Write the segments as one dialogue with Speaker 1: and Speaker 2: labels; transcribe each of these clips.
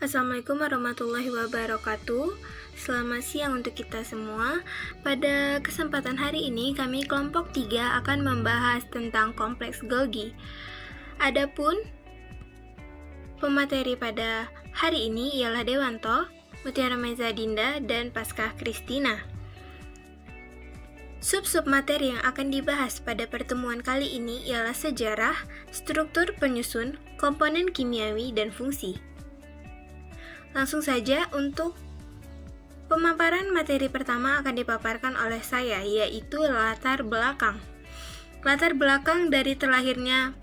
Speaker 1: Assalamualaikum warahmatullahi wabarakatuh. Selamat siang untuk kita semua. Pada kesempatan hari ini kami kelompok 3 akan membahas tentang kompleks Golgi. Adapun pemateri pada hari ini ialah Dewanto, Mutiara Meza Dinda, dan Paskah Kristina. Sub-sub materi yang akan dibahas pada pertemuan kali ini ialah sejarah, struktur penyusun, komponen kimiawi, dan fungsi. Langsung saja untuk pemaparan materi pertama akan dipaparkan oleh saya, yaitu latar belakang. Latar belakang dari terlahirnya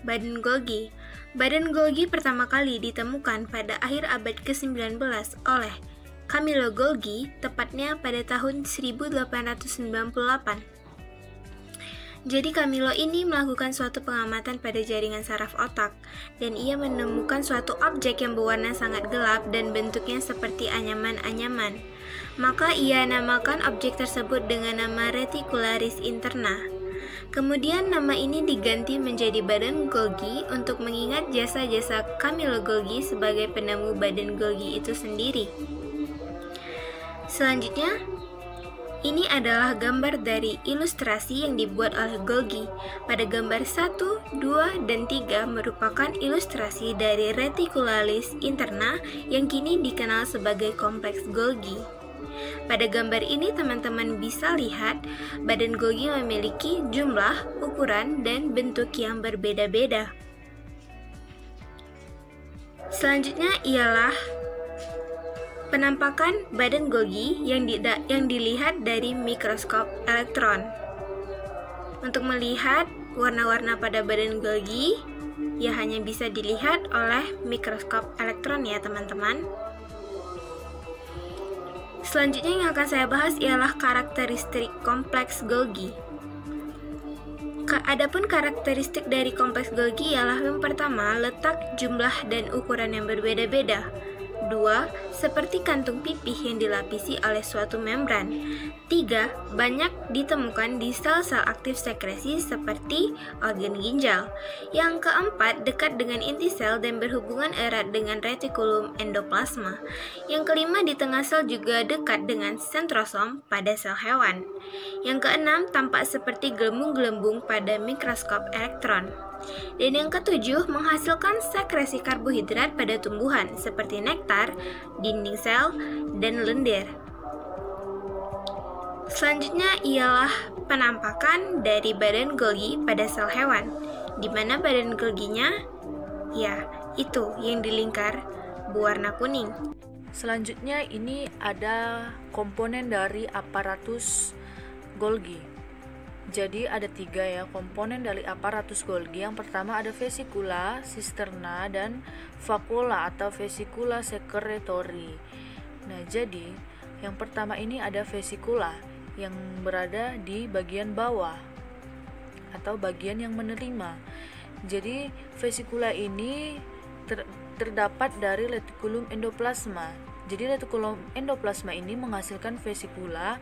Speaker 1: Badan Golgi. Badan Golgi pertama kali ditemukan pada akhir abad ke-19 oleh Camillo Golgi, tepatnya pada tahun 1898. Jadi Camillo ini melakukan suatu pengamatan pada jaringan saraf otak, dan ia menemukan suatu objek yang berwarna sangat gelap dan bentuknya seperti anyaman-anyaman. Maka ia namakan objek tersebut dengan nama reticularis interna. Kemudian nama ini diganti menjadi Badan Golgi untuk mengingat jasa-jasa Camillo Golgi sebagai penemu Badan Golgi itu sendiri. Selanjutnya, ini adalah gambar dari ilustrasi yang dibuat oleh Golgi. Pada gambar 1, 2, dan 3 merupakan ilustrasi dari reticularis interna yang kini dikenal sebagai kompleks Golgi. Pada gambar ini teman-teman bisa lihat badan Golgi memiliki jumlah, ukuran, dan bentuk yang berbeda-beda. Selanjutnya ialah penampakan badan Golgi yang dilihat dari mikroskop elektron. Untuk melihat warna-warna pada badan Golgi, ya hanya bisa dilihat oleh mikroskop elektron ya teman-teman. Selanjutnya yang akan saya bahas ialah karakteristik kompleks Golgi. Adapun karakteristik dari kompleks Golgi ialah yang pertama, letak, jumlah, dan ukuran yang berbeda-beda. 2. Seperti kantung pipih yang dilapisi oleh suatu membran. 3. Banyak ditemukan di sel-sel aktif sekresi seperti organ ginjal. Yang keempat, dekat dengan inti sel dan berhubungan erat dengan retikulum endoplasma. Yang kelima, di tengah sel juga dekat dengan sentrosom pada sel hewan. Yang keenam, tampak seperti gelembung-gelembung pada mikroskop elektron. Dan yang ketujuh, menghasilkan sekresi karbohidrat pada tumbuhan seperti nektar, dinding sel, dan lendir. Selanjutnya ialah penampakan dari badan Golgi pada sel hewan, di mana badan Golginya, ya, itu yang dilingkar berwarna kuning.
Speaker 2: Selanjutnya ini ada komponen dari aparatus Golgi. Jadi ada 3 ya komponen dari aparatus Golgi. Yang pertama ada vesikula, sisterna, dan vakuola atau vesikula secretory. Nah jadi yang pertama ini ada vesikula yang berada di bagian bawah atau bagian yang menerima. Jadi vesikula ini terdapat dari retikulum endoplasma. Jadi retikulum endoplasma ini menghasilkan vesikula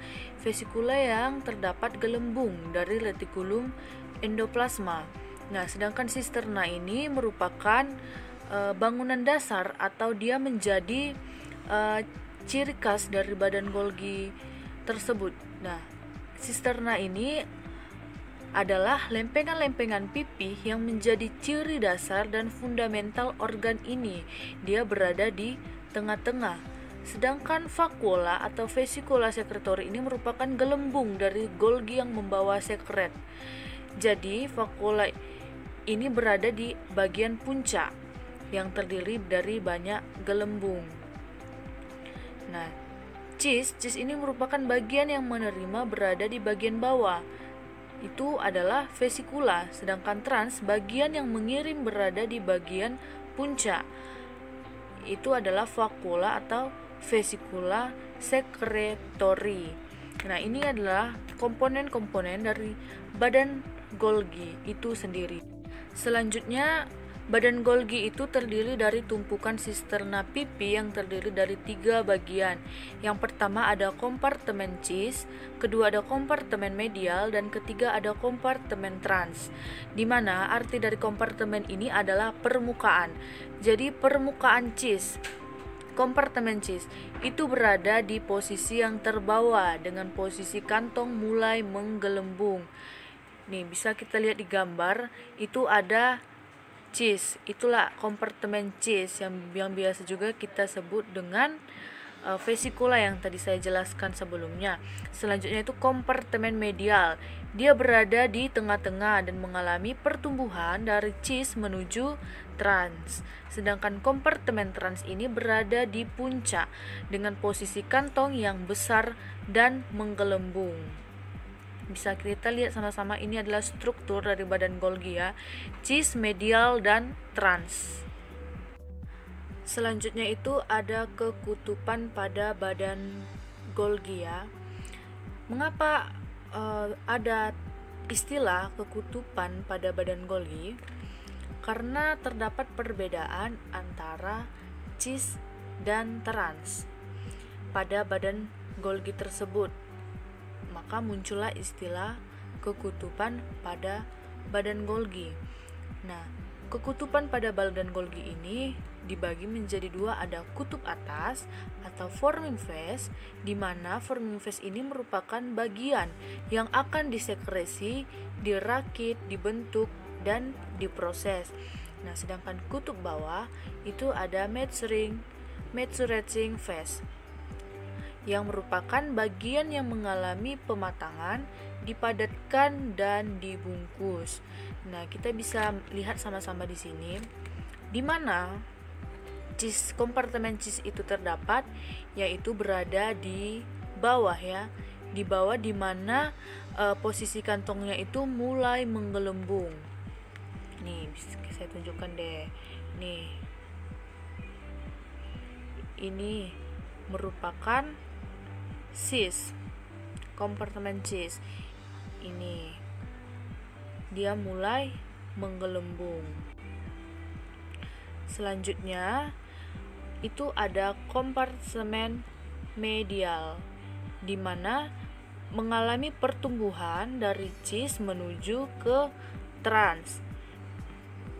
Speaker 2: yang terdapat gelembung dari retikulum endoplasma. Nah, sedangkan sisterna ini merupakan bangunan dasar atau dia menjadi ciri khas dari badan Golgi tersebut. Nah, sisterna ini adalah lempengan-lempengan pipih yang menjadi ciri dasar dan fundamental organ ini. Dia berada di tengah-tengah. Sedangkan vakuola atau vesikula secretory ini merupakan gelembung dari Golgi yang membawa sekret. Jadi vakuola ini berada di bagian puncak yang terdiri dari banyak gelembung. Nah, cis ini merupakan bagian yang menerima berada di bagian bawah. Itu adalah vesikula, sedangkan trans bagian yang mengirim berada di bagian puncak. Itu adalah vakuola atau vesikula secretory. Nah, ini adalah komponen-komponen dari badan Golgi itu sendiri. Selanjutnya Badan Golgi itu terdiri dari tumpukan sisterna pipi yang terdiri dari 3 bagian. Yang pertama ada kompartemen cis, kedua ada kompartemen medial, dan ketiga ada kompartemen trans. Di mana arti dari kompartemen ini adalah permukaan. Jadi permukaan cis, kompartemen cis itu berada di posisi yang terbawah dengan posisi kantong mulai menggelembung. Nih, bisa kita lihat di gambar, itu ada cis, itulah kompartemen cis yang biasa juga kita sebut dengan vesikula yang tadi saya jelaskan sebelumnya. Selanjutnya itu kompartemen medial. Dia berada di tengah-tengah dan mengalami pertumbuhan dari cis menuju trans. Sedangkan kompartemen trans ini berada di puncak dengan posisi kantong yang besar dan menggelembung. Bisa kita lihat sama-sama, ini adalah struktur dari badan Golgi ya, cis, medial, dan trans. Selanjutnya itu ada kekutupan pada badan Golgi ya. Mengapa ada istilah kekutupan pada badan Golgi? Karena terdapat perbedaan antara cis dan trans pada badan Golgi tersebut. Maka muncullah istilah kekutupan pada badan Golgi. Nah, kekutupan pada badan Golgi ini dibagi menjadi 2, ada kutub atas atau forming phase, di mana forming phase ini merupakan bagian yang akan disekresi, dirakit, dibentuk, dan diproses. Nah, sedangkan kutub bawah itu ada maturating phase, yang merupakan bagian yang mengalami pematangan, dipadatkan, dan dibungkus. Nah, kita bisa lihat sama-sama di sini, di mana kompartemen cis itu terdapat, yaitu berada di bawah ya, di bawah di mana posisi kantongnya itu mulai menggelembung. Nih, saya tunjukkan deh. Nih, ini merupakan cis, kompartemen cis. Ini dia mulai menggelembung. Selanjutnya itu ada kompartemen medial, di mana mengalami pertumbuhan dari cis menuju ke trans.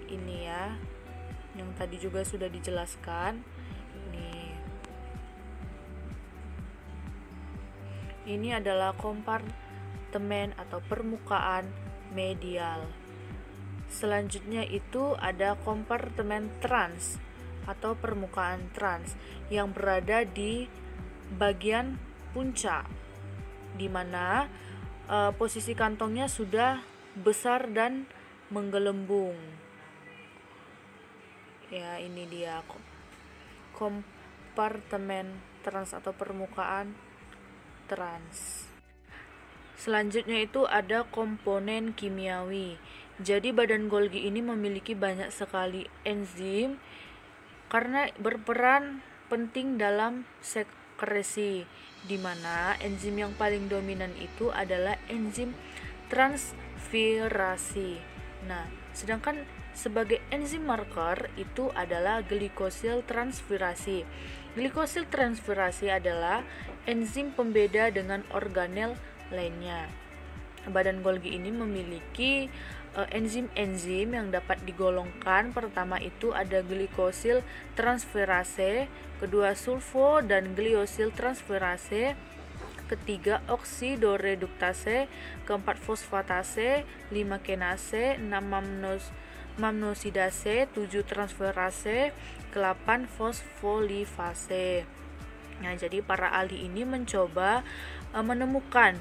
Speaker 2: Ini ya, yang tadi juga sudah dijelaskan. Ini adalah kompartemen atau permukaan medial. Selanjutnya itu ada kompartemen trans atau permukaan trans yang berada di bagian puncak, di mana posisi kantongnya sudah besar dan menggelembung. Ya, ini dia kompartemen trans atau permukaan trans. Selanjutnya itu ada komponen kimiawi. Jadi badan Golgi ini memiliki banyak sekali enzim karena berperan penting dalam sekresi, di mana enzim yang paling dominan itu adalah enzim transferasi. Nah, sedangkan sebagai enzim marker itu adalah glikosil transferasi. Glikosil transferasi adalah enzim pembeda dengan organel lainnya. Badan Golgi ini memiliki enzim-enzim yang dapat digolongkan. Pertama itu ada glikosil transferase, kedua sulfo dan gliosil transferase, ketiga oksidoreduktase, keempat fosfatase, 5 kenase, 6 mamnosidase, 7 transferase, 8 fosfolifase. Nah, jadi para ahli ini mencoba menemukan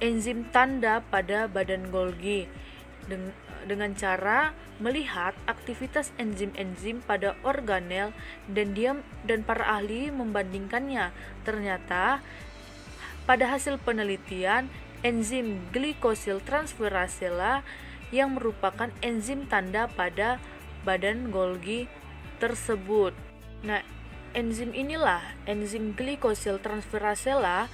Speaker 2: enzim tanda pada badan Golgi dengan cara melihat aktivitas enzim-enzim pada organel, dan para ahli membandingkannya. Ternyata pada hasil penelitian, enzim glikosil transferase lah yang merupakan enzim tanda pada badan Golgi tersebut. Nah, enzim inilah, enzim glikosil transferase lah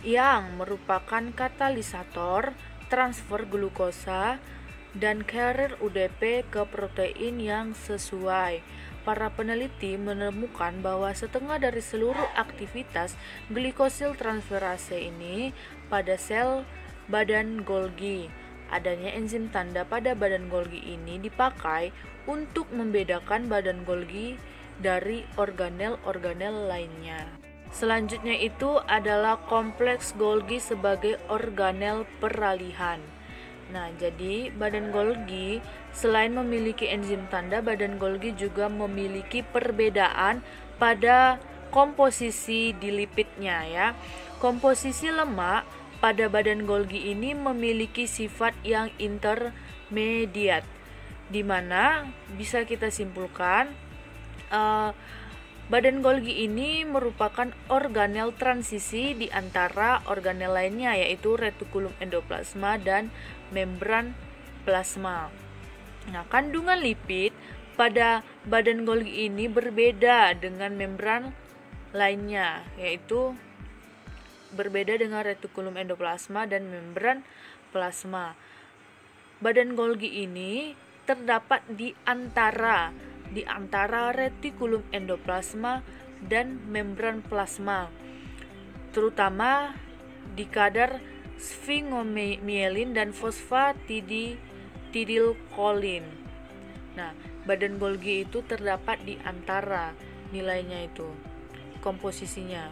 Speaker 2: yang merupakan katalisator transfer glukosa dan carrier UDP ke protein yang sesuai. Para peneliti menemukan bahwa setengah dari seluruh aktivitas glikosil transferase ini pada sel badan Golgi. Adanya enzim tanda pada badan Golgi ini dipakai untuk membedakan badan Golgi dari organel-organel lainnya. Selanjutnya itu adalah kompleks Golgi sebagai organel peralihan. Nah, jadi badan Golgi selain memiliki enzim tanda, badan Golgi juga memiliki perbedaan pada komposisi di lipidnya ya. Komposisi lemak pada badan Golgi ini memiliki sifat yang intermediat, di mana bisa kita simpulkan badan Golgi ini merupakan organel transisi di antara organel lainnya, yaitu retikulum endoplasma dan membran plasma. Nah, kandungan lipid pada badan Golgi ini berbeda dengan membran lainnya, yaitu berbeda dengan retikulum endoplasma dan membran plasma. Badan Golgi ini terdapat di antara retikulum endoplasma dan membran plasma, terutama di kadar sphingomyelin dan fosfatidilkolin. Nah, badan Golgi itu terdapat di antara nilainya itu, komposisinya.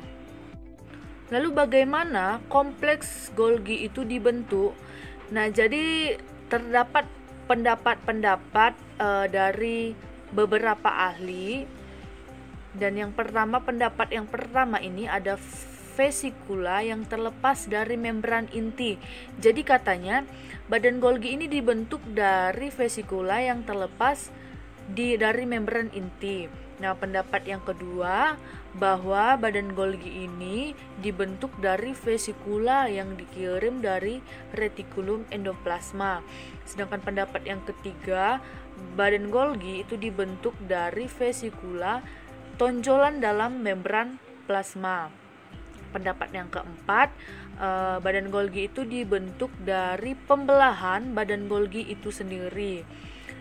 Speaker 2: Lalu bagaimana kompleks Golgi itu dibentuk? Nah, jadi terdapat pendapat-pendapat dari beberapa ahli, dan pendapat yang pertama ini ada vesikula yang terlepas dari membran inti. Jadi katanya badan Golgi ini dibentuk dari vesikula yang terlepas dari membran inti. Nah, pendapat yang kedua bahwa badan Golgi ini dibentuk dari vesikula yang dikirim dari retikulum endoplasma. Sedangkan pendapat yang ketiga, badan Golgi itu dibentuk dari vesikula tonjolan dalam membran plasma. Pendapat yang keempat, badan Golgi itu dibentuk dari pembelahan badan Golgi itu sendiri.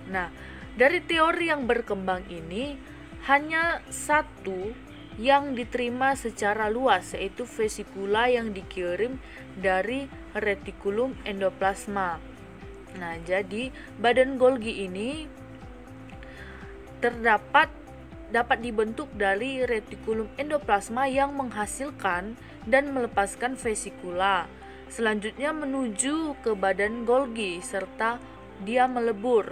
Speaker 2: Nah, dari teori yang berkembang ini hanya satu yang diterima secara luas, yaitu vesikula yang dikirim dari retikulum endoplasma. Nah, jadi badan Golgi ini dapat dibentuk dari retikulum endoplasma yang menghasilkan dan melepaskan vesikula. Selanjutnya menuju ke badan Golgi serta dia melebur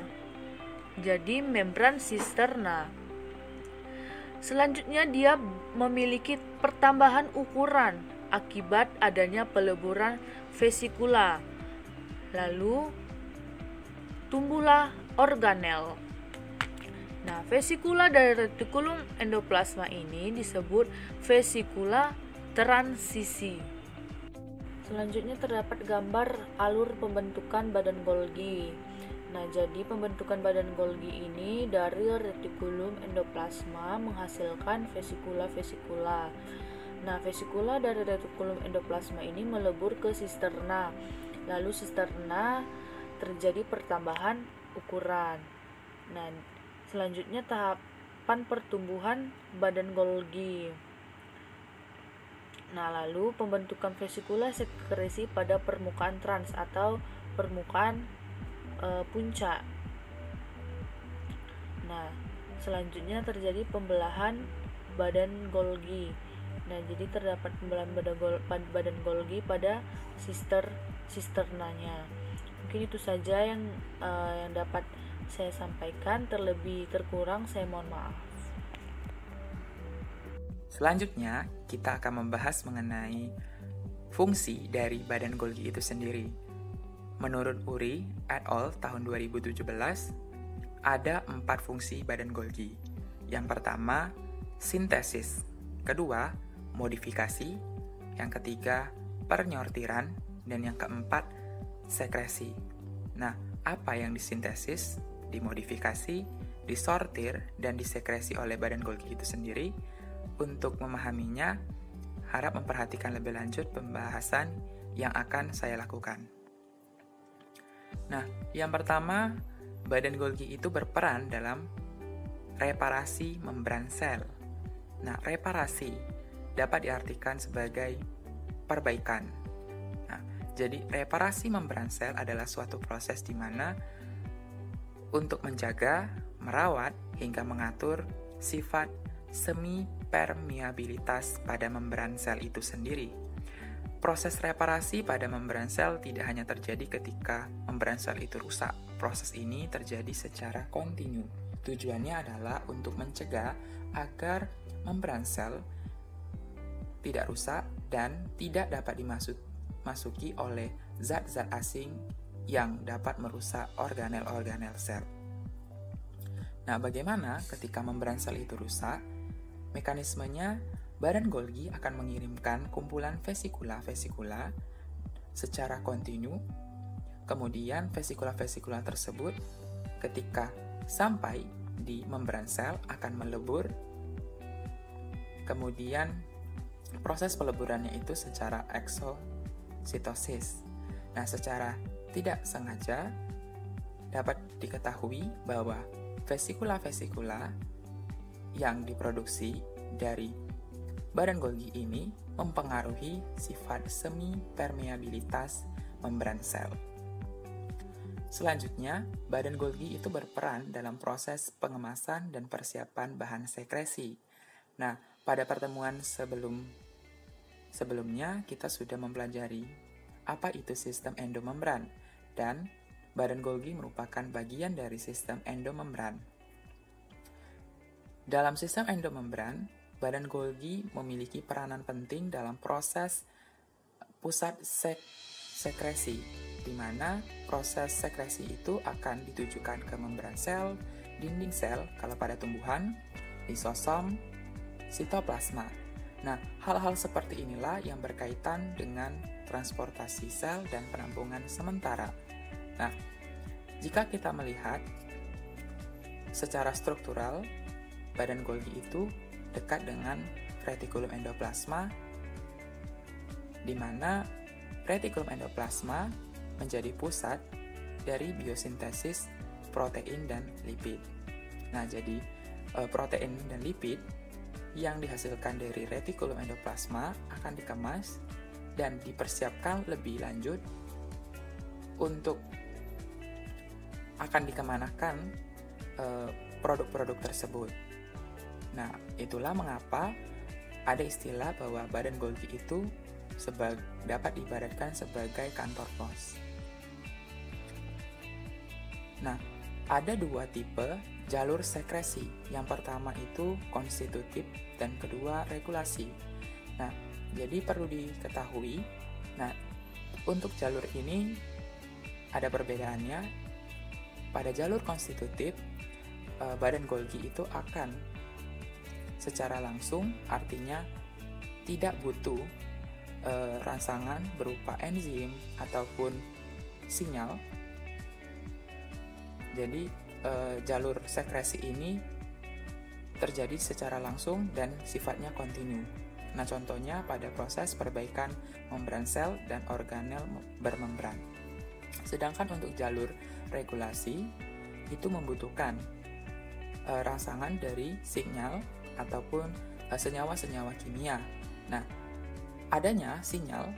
Speaker 2: jadi membran sisterna. Selanjutnya dia memiliki pertambahan ukuran akibat adanya peleburan vesikula. Lalu tumbuhlah organel. Nah, vesikula dari retikulum endoplasma ini disebut vesikula transisi. Selanjutnya terdapat gambar alur pembentukan badan Golgi. Nah, jadi pembentukan badan Golgi ini dari retikulum endoplasma menghasilkan vesikula-vesikula. Nah, vesikula dari retikulum endoplasma ini melebur ke sisterna. Lalu sisterna terjadi pertambahan ukuran. Nah, selanjutnya tahapan pertumbuhan badan Golgi. Nah, lalu pembentukan vesikula sekresi pada permukaan trans atau permukaan puncak. Nah, selanjutnya terjadi pembelahan badan Golgi. Nah, jadi terdapat pembelahan badan Golgi pada sisternanya. Mungkin itu saja yang dapat saya sampaikan. Terlebih terkurang saya mohon maaf.
Speaker 3: Selanjutnya, kita akan membahas mengenai fungsi dari badan Golgi itu sendiri. Menurut Uri et al. Tahun 2017, ada 4 fungsi badan Golgi. Yang pertama, sintesis. Kedua, modifikasi. Yang ketiga, penyortiran. Dan yang keempat, sekresi. Nah, apa yang disintesis, dimodifikasi, disortir, dan disekresi oleh badan Golgi itu sendiri? Untuk memahaminya, harap memperhatikan lebih lanjut pembahasan yang akan saya lakukan. Nah, yang pertama, badan Golgi itu berperan dalam reparasi membran sel. Nah, reparasi dapat diartikan sebagai perbaikan. Nah, jadi reparasi membran sel adalah suatu proses di mana untuk menjaga, merawat, hingga mengatur sifat semi-permeabilitas pada membran sel itu sendiri. Proses reparasi pada membran sel tidak hanya terjadi ketika membran sel itu rusak. Proses ini terjadi secara kontinu. Tujuannya adalah untuk mencegah agar membran sel tidak rusak dan tidak dapat dimasuki oleh zat-zat asing yang dapat merusak organel-organel sel. Nah, bagaimana ketika membran sel itu rusak? Mekanismenya, badan Golgi akan mengirimkan kumpulan vesikula-vesikula secara kontinu. Kemudian vesikula-vesikula tersebut ketika sampai di membran sel akan melebur. Kemudian proses peleburannya itu secara eksositosis. Nah, secara tidak sengaja dapat diketahui bahwa vesikula-vesikula yang diproduksi dari badan Golgi ini mempengaruhi sifat semi-permeabilitas membran sel. Selanjutnya, badan Golgi itu berperan dalam proses pengemasan dan persiapan bahan sekresi. Nah, pada pertemuan sebelumnya kita sudah mempelajari apa itu sistem endomembran, dan badan Golgi merupakan bagian dari sistem endomembran. Dalam sistem endomembran, badan Golgi memiliki peranan penting dalam proses pusat sekresi, di mana proses sekresi itu akan ditujukan ke membran sel, dinding sel kalau pada tumbuhan, lisosom, sitoplasma. Nah, hal-hal seperti inilah yang berkaitan dengan transportasi sel dan penampungan sementara. Nah, jika kita melihat secara struktural, badan Golgi itu dekat dengan retikulum endoplasma, di mana retikulum endoplasma menjadi pusat dari biosintesis protein dan lipid. Nah, jadi protein dan lipid yang dihasilkan dari retikulum endoplasma akan dikemas dan dipersiapkan lebih lanjut untuk akan dikemanakan produk-produk tersebut. Nah, itulah mengapa ada istilah bahwa badan Golgi itu dapat diibaratkan sebagai kantor pos. Nah, ada dua tipe jalur sekresi. Yang pertama itu konstitutif dan kedua regulasi. Nah, jadi perlu diketahui, untuk jalur ini ada perbedaannya. Pada jalur konstitutif, badan Golgi itu akan secara langsung, artinya tidak butuh rangsangan berupa enzim ataupun sinyal. Jadi jalur sekresi ini terjadi secara langsung dan sifatnya kontinu. Nah, contohnya pada proses perbaikan membran sel dan organel bermembran. Sedangkan untuk jalur regulasi itu membutuhkan rangsangan dari sinyal ataupun senyawa-senyawa kimia. Nah, adanya sinyal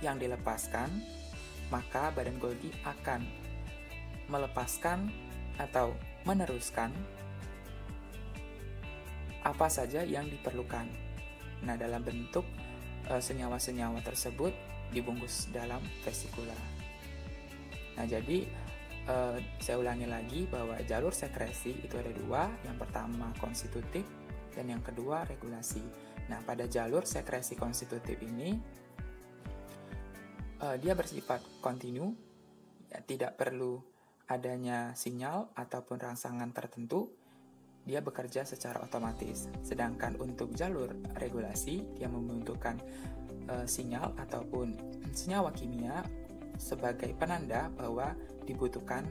Speaker 3: yang dilepaskan, maka badan Golgi akan melepaskan atau meneruskan apa saja yang diperlukan. Nah, dalam bentuk senyawa-senyawa tersebut dibungkus dalam vesikula. Nah, jadi saya ulangi lagi bahwa jalur sekresi itu ada dua. Yang pertama konstitutif dan yang kedua regulasi. Nah, pada jalur sekresi konstitutif ini dia bersifat kontinu, ya, tidak perlu adanya sinyal ataupun rangsangan tertentu, dia bekerja secara otomatis. Sedangkan untuk jalur regulasi, dia membutuhkan sinyal ataupun senyawa kimia sebagai penanda bahwa dibutuhkan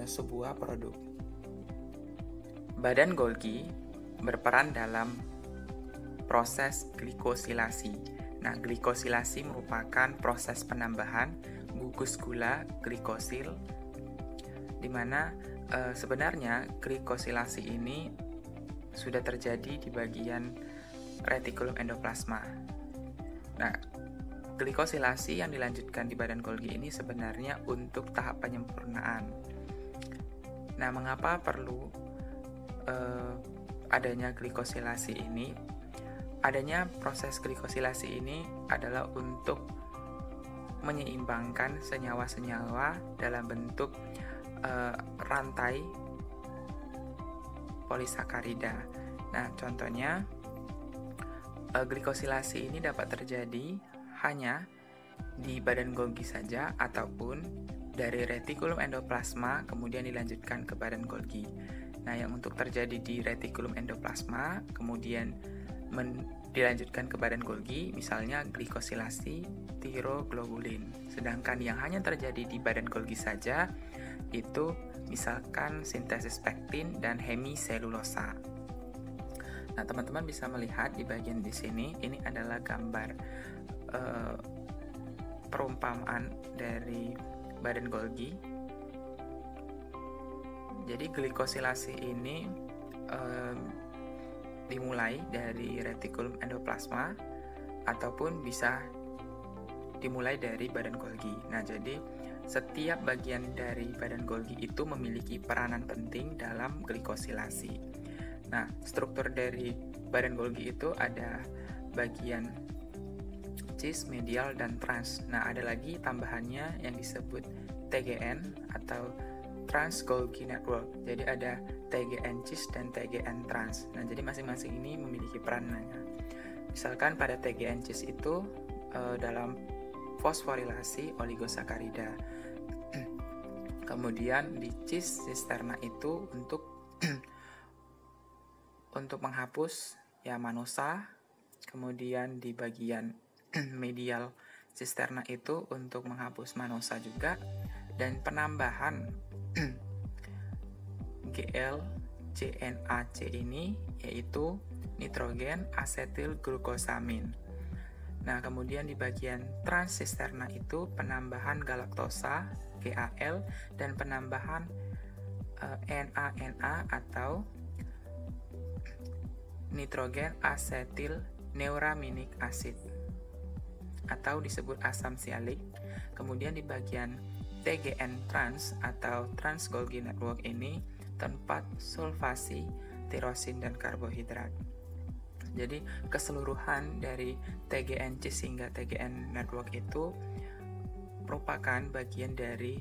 Speaker 3: sebuah produk. Badan Golgi berperan dalam proses glikosilasi. Nah, glikosilasi merupakan proses penambahan gugus gula glikosil, di mana sebenarnya glikosilasi ini sudah terjadi di bagian retikulum endoplasma. Nah, glikosilasi yang dilanjutkan di badan Golgi ini sebenarnya untuk tahap penyempurnaan. Nah, mengapa perlu adanya glikosilasi ini? Adanya proses glikosilasi ini adalah untuk menyeimbangkan senyawa-senyawa dalam bentuk rantai polisakarida. Nah, contohnya glikosilasi ini dapat terjadi hanya di badan Golgi saja ataupun dari retikulum endoplasma kemudian dilanjutkan ke badan Golgi. Nah, yang untuk terjadi di retikulum endoplasma kemudian dilanjutkan ke badan Golgi, misalnya glikosilasi tiroglobulin. Sedangkan yang hanya terjadi di badan Golgi saja itu misalkan sintesis pektin dan hemiselulosa. Nah, teman-teman bisa melihat di bagian di sini, ini adalah gambar perumpamaan dari badan Golgi. Jadi glikosilasi ini dimulai dari retikulum endoplasma ataupun bisa dimulai dari badan Golgi. Nah, jadi setiap bagian dari badan Golgi itu memiliki peranan penting dalam glikosilasi. Nah, struktur dari badan Golgi itu ada bagian cis, medial, dan trans. Nah, ada lagi tambahannya yang disebut TGN atau Trans Golgi Network. Jadi ada TGN cis dan TGN trans. Nah, jadi masing-masing ini memiliki peranannya. Misalkan pada TGN cis itu dalam fosforilasi oligosakarida. Kemudian di cis sisterna itu untuk menghapus ya manosa. Kemudian di bagian medial sisterna itu untuk menghapus manosa juga, dan penambahan GL-CNAC ini yaitu nitrogen asetil glukosamin. Nah, kemudian di bagian transisterna itu penambahan galaktosa GAL dan penambahan NANA atau nitrogen asetil neuraminik acid atau disebut asam sialik. Kemudian di bagian TGN trans atau Trans Golgi Network ini tempat sulfasi tirosin dan karbohidrat. Jadi keseluruhan dari TGN cis hingga TGN network itu merupakan bagian dari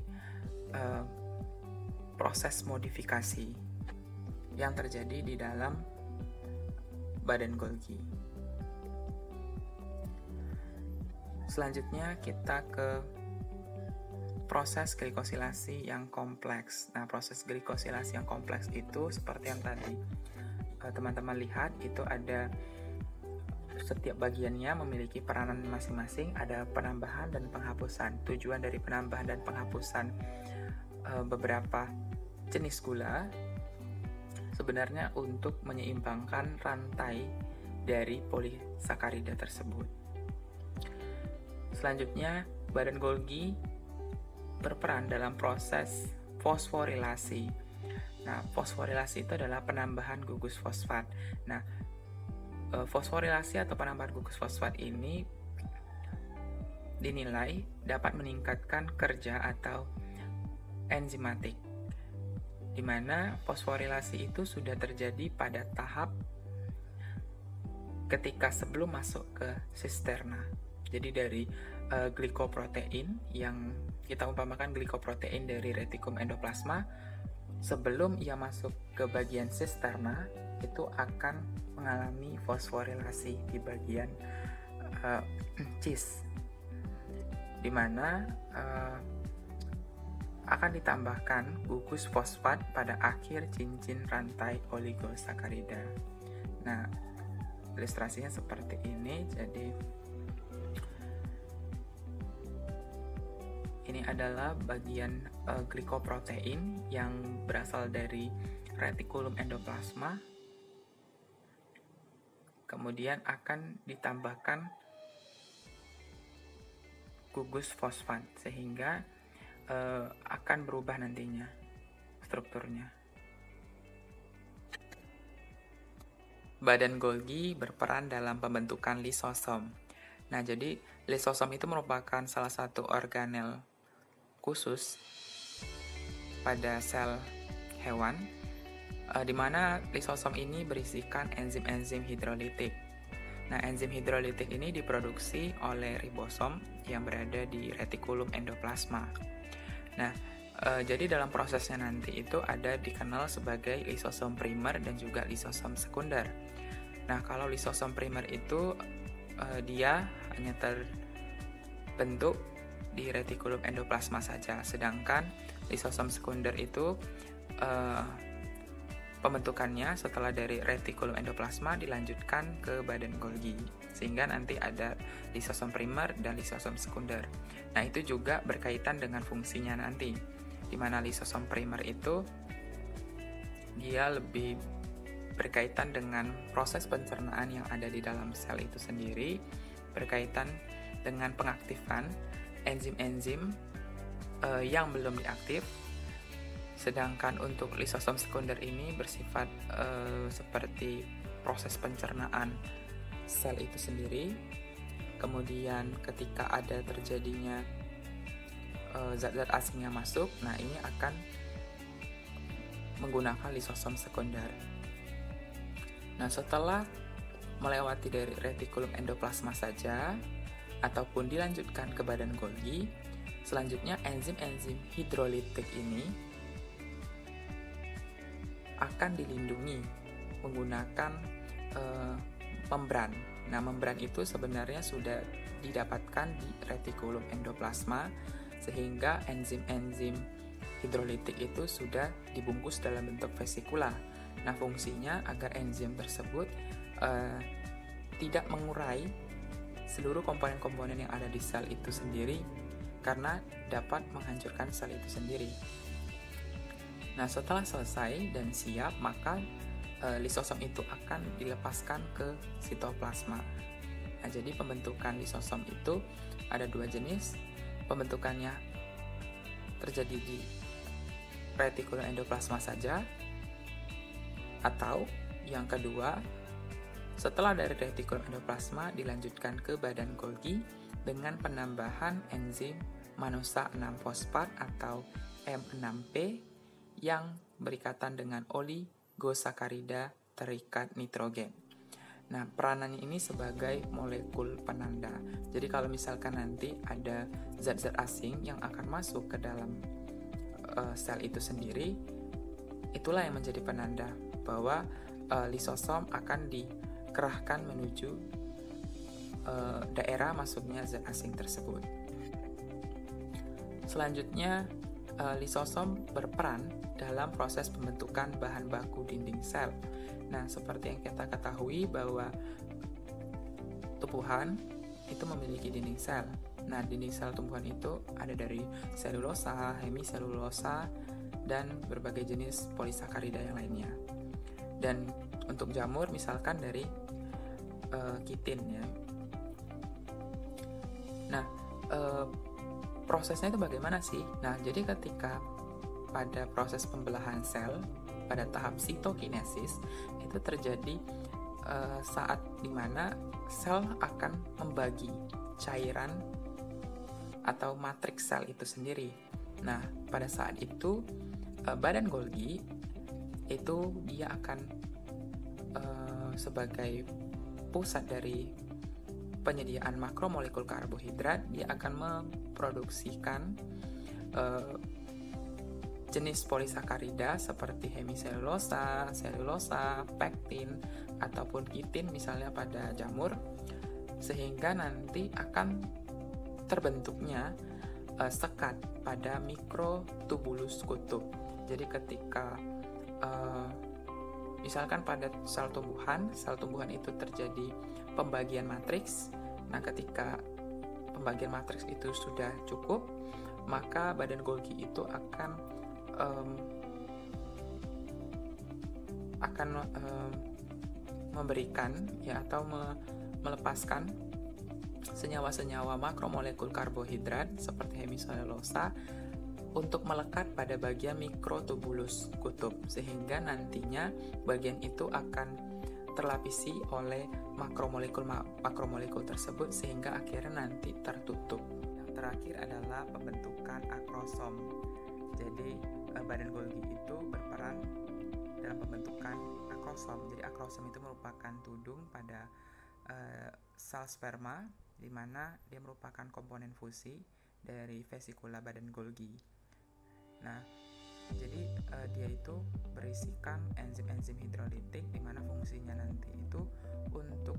Speaker 3: proses modifikasi yang terjadi di dalam badan Golgi. Selanjutnya kita ke proses glikosilasi yang kompleks. Nah, proses glikosilasi yang kompleks itu seperti yang tadi teman-teman lihat, itu ada setiap bagiannya memiliki peranan masing-masing, ada penambahan dan penghapusan. Tujuan dari penambahan dan penghapusan beberapa jenis gula sebenarnya untuk menyeimbangkan rantai dari polisakarida tersebut. Selanjutnya, badan Golgi berperan dalam proses fosforilasi. Nah, fosforilasi itu adalah penambahan gugus fosfat. Nah, fosforilasi atau penambahan gugus fosfat ini dinilai dapat meningkatkan kerja atau enzimatik, di mana fosforilasi itu sudah terjadi pada tahap ketika sebelum masuk ke sisterna. Jadi dari glikoprotein yang kita umpamakan glikoprotein dari retikulum endoplasma, sebelum ia masuk ke bagian sisterna itu akan mengalami fosforilasi di bagian cis, di mana akan ditambahkan gugus fosfat pada akhir cincin rantai oligosakarida. Nah, ilustrasinya seperti ini. Jadi ini adalah bagian glikoprotein yang berasal dari retikulum endoplasma. Kemudian akan ditambahkan gugus fosfat, sehingga akan berubah nantinya strukturnya. Badan Golgi berperan dalam pembentukan lisosom. Nah, jadi lisosom itu merupakan salah satu organel khusus pada sel hewan, di mana lisosom ini berisikan enzim-enzim hidrolitik. Nah, enzim hidrolitik ini diproduksi oleh ribosom yang berada di retikulum endoplasma. Nah, jadi dalam prosesnya nanti itu ada dikenal sebagai lisosom primer dan juga lisosom sekunder. Nah, kalau lisosom primer itu dia hanya terbentuk di retikulum endoplasma saja, sedangkan lisosom sekunder itu pembentukannya setelah dari retikulum endoplasma dilanjutkan ke badan Golgi, sehingga nanti ada lisosom primer dan lisosom sekunder. Nah, itu juga berkaitan dengan fungsinya nanti, di mana lisosom primer itu dia lebih berkaitan dengan proses pencernaan yang ada di dalam sel itu sendiri, berkaitan dengan pengaktifan enzim-enzim yang belum diaktif. Sedangkan untuk lisosom sekunder ini bersifat seperti proses pencernaan sel itu sendiri. Kemudian ketika ada terjadinya zat-zat asing yang masuk, nah ini akan menggunakan lisosom sekunder. Nah, setelah melewati dari retikulum endoplasma saja ataupun dilanjutkan ke badan Golgi, selanjutnya enzim-enzim hidrolitik ini akan dilindungi menggunakan membran. Nah, membran itu sebenarnya sudah didapatkan di retikulum endoplasma, sehingga enzim-enzim hidrolitik itu sudah dibungkus dalam bentuk vesikula. Nah, fungsinya agar enzim tersebut tidak mengurai seluruh komponen-komponen yang ada di sel itu sendiri, karena dapat menghancurkan sel itu sendiri. Nah, setelah selesai dan siap, maka lisosom itu akan dilepaskan ke sitoplasma. Nah, jadi pembentukan lisosom itu ada dua jenis. Pembentukannya terjadi di retikulum endoplasma saja, atau yang kedua, setelah dari retikulum endoplasma dilanjutkan ke badan Golgi dengan penambahan enzim manosa 6-fosfat atau M6P yang berikatan dengan oligosakarida terikat nitrogen. Nah, peranannya ini sebagai molekul penanda. Jadi kalau misalkan nanti ada zat-zat asing yang akan masuk ke dalam sel itu sendiri, itulah yang menjadi penanda bahwa lisosom akan dikerahkan menuju daerah masuknya zat asing tersebut. Selanjutnya, lisosom berperan dalam proses pembentukan bahan baku dinding sel. Nah, seperti yang kita ketahui bahwa tumbuhan itu memiliki dinding sel. Nah, dinding sel tumbuhan itu ada dari selulosa, hemiselulosa, dan berbagai jenis polisakarida yang lainnya. Dan untuk jamur misalkan dari kitin ya. Nah, prosesnya itu bagaimana sih? Nah, jadi ketika pada proses pembelahan sel pada tahap sitokinesis itu terjadi saat dimana sel akan membagi cairan atau matriks sel itu sendiri. Nah, pada saat itu badan Golgi itu dia akan sebagai pusat dari penyediaan makromolekul karbohidrat, dia akan memproduksikan jenis polisakarida seperti hemiselulosa, selulosa, pektin, ataupun kitin misalnya pada jamur, sehingga nanti akan terbentuknya sekat pada mikrotubulus kutub. Jadi ketika misalkan pada sel tumbuhan itu terjadi pembagian matriks. Nah, ketika pembagian matriks itu sudah cukup, maka badan Golgi itu akan memberikan ya atau melepaskan senyawa-senyawa makromolekul karbohidrat seperti hemiselulosa untuk melekat pada bagian mikrotubulus kutub, sehingga nantinya bagian itu akan terlapisi oleh makromolekul tersebut sehingga akhirnya nanti tertutup. Yang terakhir adalah pembentukan akrosom. Jadi badan Golgi itu berperan dalam pembentukan akrosom. Jadi akrosom itu merupakan tudung pada sel sperma, di mana dia merupakan komponen fusi dari vesikula badan Golgi. Nah, jadi dia itu berisikan enzim-enzim hidrolitik, di mana fungsinya nanti itu untuk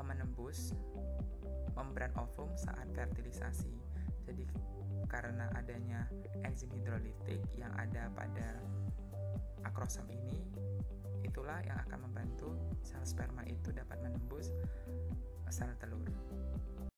Speaker 3: menembus membran ovum saat fertilisasi. Jadi karena adanya enzim hidrolitik yang ada pada akrosom ini, itulah yang akan membantu sel sperma itu dapat menembus sel telur.